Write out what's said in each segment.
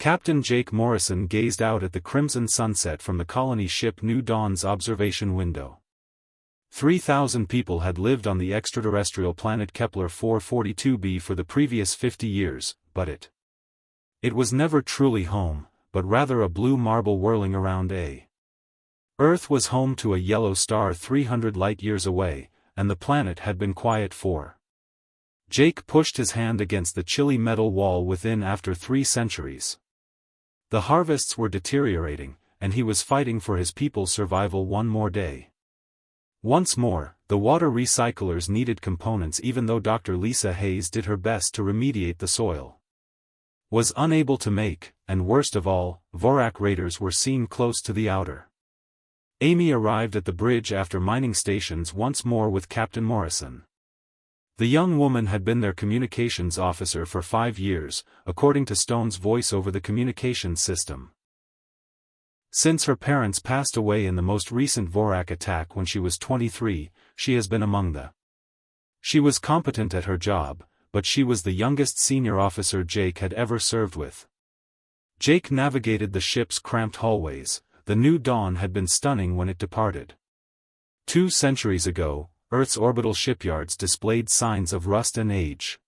Captain Jake Morrison gazed out at the crimson sunset from the colony ship New Dawn's observation window. 3,000 people had lived on the extraterrestrial planet Kepler 442b for the previous 50 years, but it was never truly home, but rather a blue marble whirling around a. Earth was home to a yellow star 300 light-years away, and the planet had been quiet for. Jake pushed his hand against the chilly metal wall within after 3 centuries. The harvests were deteriorating, and he was fighting for his people's survival one more day. Once more, the water recyclers needed components even though Dr. Lisa Hayes did her best to remediate the soil. Was unable to make, and worst of all, Vorak raiders were seen close to the outer. Amy arrived at the bridge after mining stations once more with Captain Morrison. The young woman had been their communications officer for 5 years, according to Stone's voice over the communications system. Since her parents passed away in the most recent Vorak attack when she was 23, she has been among the. She was competent at her job, but she was the youngest senior officer Jake had ever served with. Jake navigated the ship's cramped hallways. The New Dawn had been stunning when it departed. 2 centuries ago, Earth's orbital shipyards displayed signs of rust and age.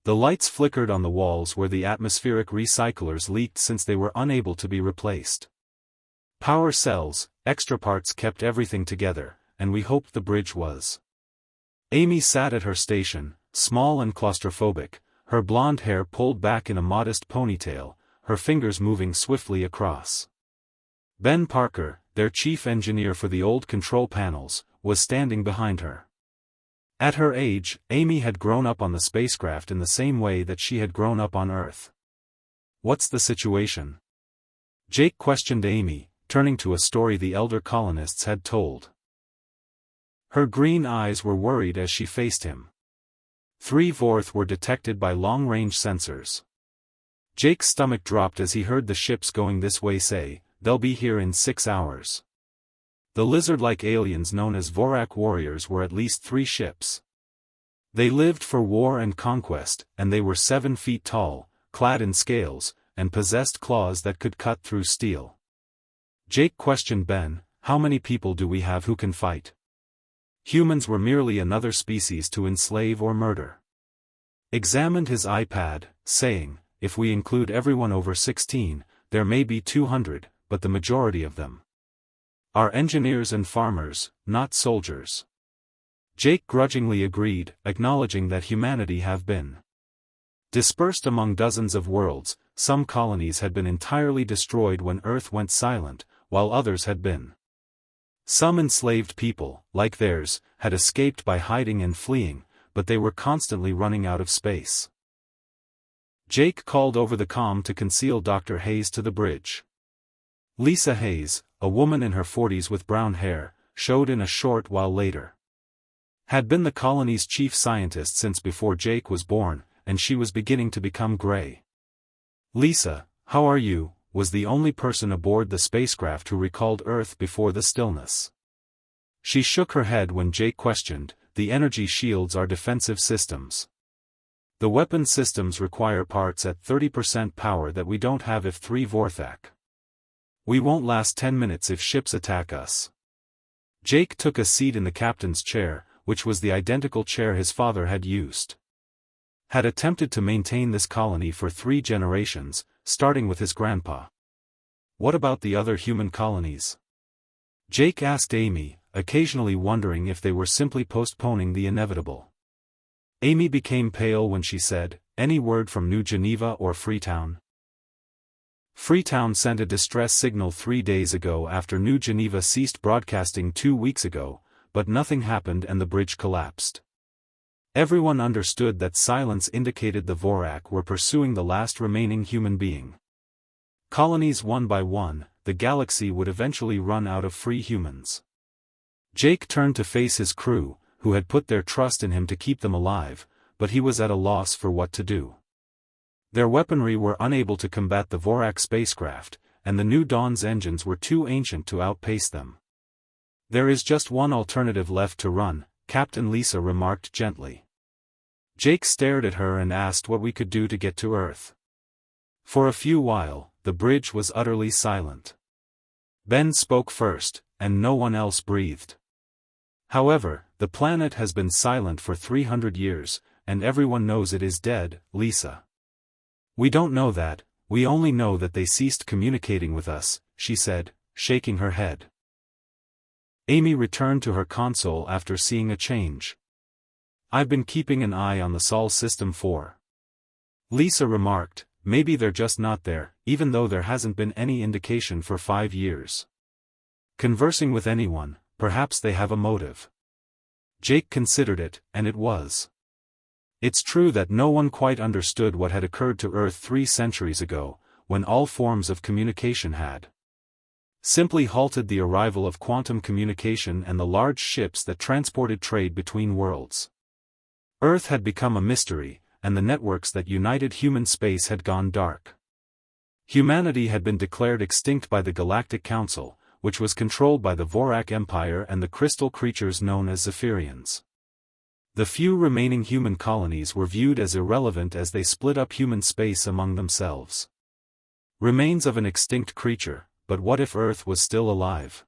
The lights flickered on the walls where the atmospheric recyclers leaked since they were unable to be replaced. Power cells, extra parts kept everything together, and we hoped the bridge was. Amy sat at her station, small and claustrophobic, her blonde hair pulled back in a modest ponytail, her fingers moving swiftly across. Ben Parker, their chief engineer for the old control panels, was standing behind her. At her age, Amy had grown up on the spacecraft in the same way that she had grown up on Earth. "What's the situation?" Jake questioned Amy, turning to a story the elder colonists had told. Her green eyes were worried as she faced him. 3 Vorth were detected by long-range sensors. Jake's stomach dropped as he heard the ships going this way say, "They'll be here in 6 hours." The lizard-like aliens known as Vorak warriors were at least 3 ships. They lived for war and conquest, and they were 7 feet tall, clad in scales, and possessed claws that could cut through steel. Jake questioned Ben, "How many people do we have who can fight?" Humans were merely another species to enslave or murder. Examined his iPad, saying, "If we include everyone over 16, there may be 200, but the majority of them are engineers and farmers, not soldiers." Jake grudgingly agreed, acknowledging that humanity have been dispersed among dozens of worlds. Some colonies had been entirely destroyed when Earth went silent, while others had been. Some enslaved people, like theirs, had escaped by hiding and fleeing, but they were constantly running out of space. Jake called over the comm to conceal Dr. Hayes to the bridge. Lisa Hayes, a woman in her 40s with brown hair, showed in a short while later. Had been the colony's chief scientist since before Jake was born, and she was beginning to become gray. "Lisa, how are you?" was the only person aboard the spacecraft who recalled Earth before the stillness. She shook her head when Jake questioned, "The energy shields are defensive systems. The weapon systems require parts at 30% power that we don't have if 3 Vorthak. We won't last 10 minutes if ships attack us." Jake took a seat in the captain's chair, which was the identical chair his father had used. Had attempted to maintain this colony for 3 generations, starting with his grandpa. "What about the other human colonies?" Jake asked Amy, occasionally wondering if they were simply postponing the inevitable. Amy became pale when she said, "Any word from New Geneva or Freetown?" Freetown sent a distress signal 3 days ago after New Geneva ceased broadcasting 2 weeks ago, but nothing happened and the bridge collapsed. Everyone understood that silence indicated the Vorak were pursuing the last remaining human being. Colonies one by one, the galaxy would eventually run out of free humans. Jake turned to face his crew, who had put their trust in him to keep them alive, but he was at a loss for what to do. Their weaponry were unable to combat the Vorak spacecraft, and the New Dawn's engines were too ancient to outpace them. "There is just one alternative left to run," Captain Lisa remarked gently. Jake stared at her and asked what we could do to get to Earth. For a few while, the bridge was utterly silent. Ben spoke first, and no one else breathed. However, the planet has been silent for 300 years, and everyone knows it is dead, Lisa. We don't know that, we only know that they ceased communicating with us, she said, shaking her head. Amy returned to her console after seeing a change. I've been keeping an eye on the Sol system for. Lisa remarked, maybe they're just not there, even though there hasn't been any indication for 5 years. Conversing with anyone, perhaps they have a motive. Jake considered it, and it was. It's true that no one quite understood what had occurred to Earth 3 centuries ago, when all forms of communication had simply halted the arrival of quantum communication and the large ships that transported trade between worlds. Earth had become a mystery, and the networks that united human space had gone dark. Humanity had been declared extinct by the Galactic Council, which was controlled by the Vorak Empire and the crystal creatures known as Zephyrians. The few remaining human colonies were viewed as irrelevant as they split up human space among themselves. Remains of an extinct creature, but what if Earth was still alive?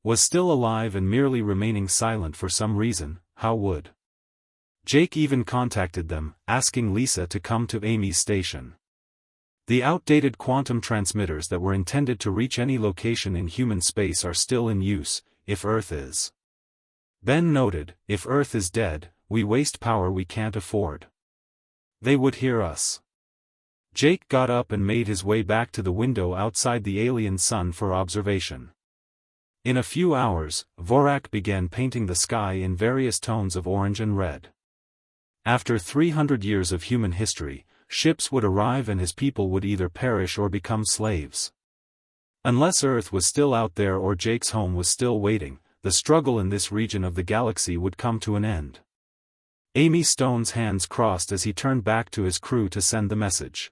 Was still alive and merely remaining silent for some reason, how would? Jake even contacted them, asking Lisa to come to Amy's station. The outdated quantum transmitters that were intended to reach any location in human space are still in use, if Earth is. Ben noted, if Earth is dead, we waste power we can't afford. They would hear us. Jake got up and made his way back to the window outside the alien sun for observation. In a few hours, Vorak began painting the sky in various tones of orange and red. After 300 years of human history, ships would arrive and his people would either perish or become slaves. Unless Earth was still out there or Jake's home was still waiting, the struggle in this region of the galaxy would come to an end. Amy Stone's hands crossed as he turned back to his crew to send the message.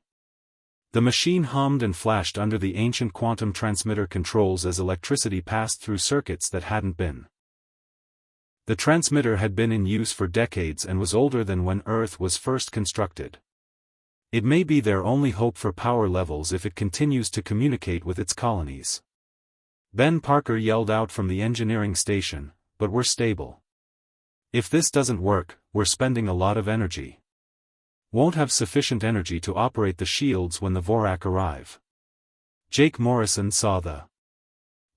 The machine hummed and flashed under the ancient quantum transmitter controls as electricity passed through circuits that hadn't been. The transmitter had been in use for decades and was older than when Earth was first constructed. It may be their only hope for power levels if it continues to communicate with its colonies. Ben Parker yelled out from the engineering station, but we're stable. If this doesn't work, we're spending a lot of energy. Won't have sufficient energy to operate the shields when the Vorak arrive. Jake Morrison saw the.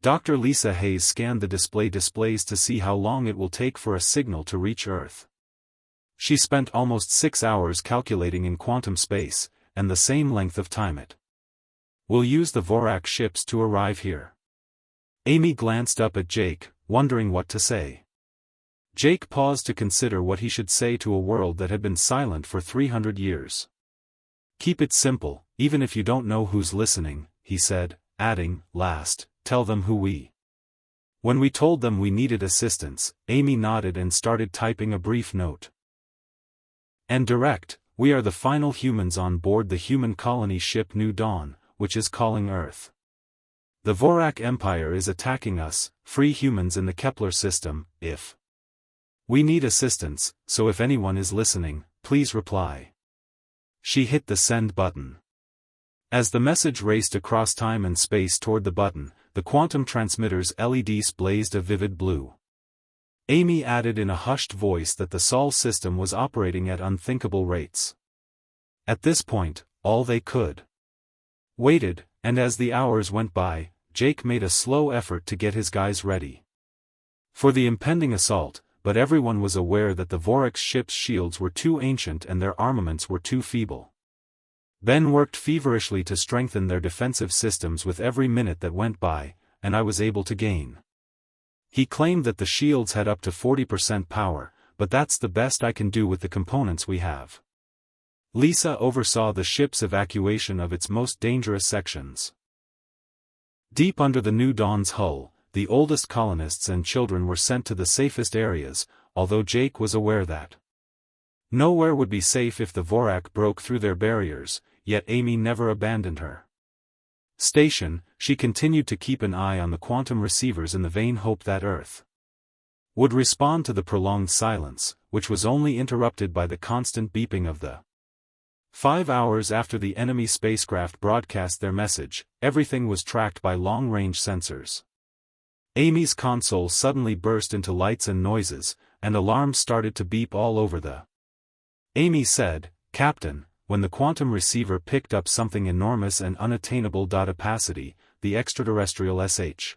Dr. Lisa Hayes scanned the displays to see how long it will take for a signal to reach Earth. She spent almost 6 hours calculating in quantum space, and the same length of time it will use the Vorak ships to arrive here. Amy glanced up at Jake, wondering what to say. Jake paused to consider what he should say to a world that had been silent for 300 years. Keep it simple, even if you don't know who's listening, he said, adding, last, tell them who we. When we told them we needed assistance, Amy nodded and started typing a brief note. And direct, we are the final humans on board the human colony ship New Dawn, which is calling Earth. The Vorak Empire is attacking us, free humans in the Kepler system, if we need assistance, so if anyone is listening, please reply. She hit the send button. As the message raced across time and space toward the button, the quantum transmitter's LEDs blazed a vivid blue. Amy added in a hushed voice that the Sol system was operating at unthinkable rates. At this point, all they could waited, and as the hours went by, Jake made a slow effort to get his guys ready for the impending assault, but everyone was aware that the Vorak ship's shields were too ancient and their armaments were too feeble. Ben worked feverishly to strengthen their defensive systems with every minute that went by, and I was able to gain. He claimed that the shields had up to 40% power, but that's the best I can do with the components we have. Lisa oversaw the ship's evacuation of its most dangerous sections. Deep under the New Dawn's hull, the oldest colonists and children were sent to the safest areas, although Jake was aware that nowhere would be safe if the Vorak broke through their barriers, yet Amy never abandoned her station. She continued to keep an eye on the quantum receivers in the vain hope that Earth would respond to the prolonged silence, which was only interrupted by the constant beeping of the 5 hours after the enemy spacecraft broadcast their message, everything was tracked by long-range sensors. Amy's console suddenly burst into lights and noises, and alarms started to beep all over the. Amy said, "Captain, when the quantum receiver picked up something enormous and unattainable. Opacity, the extraterrestrial SH.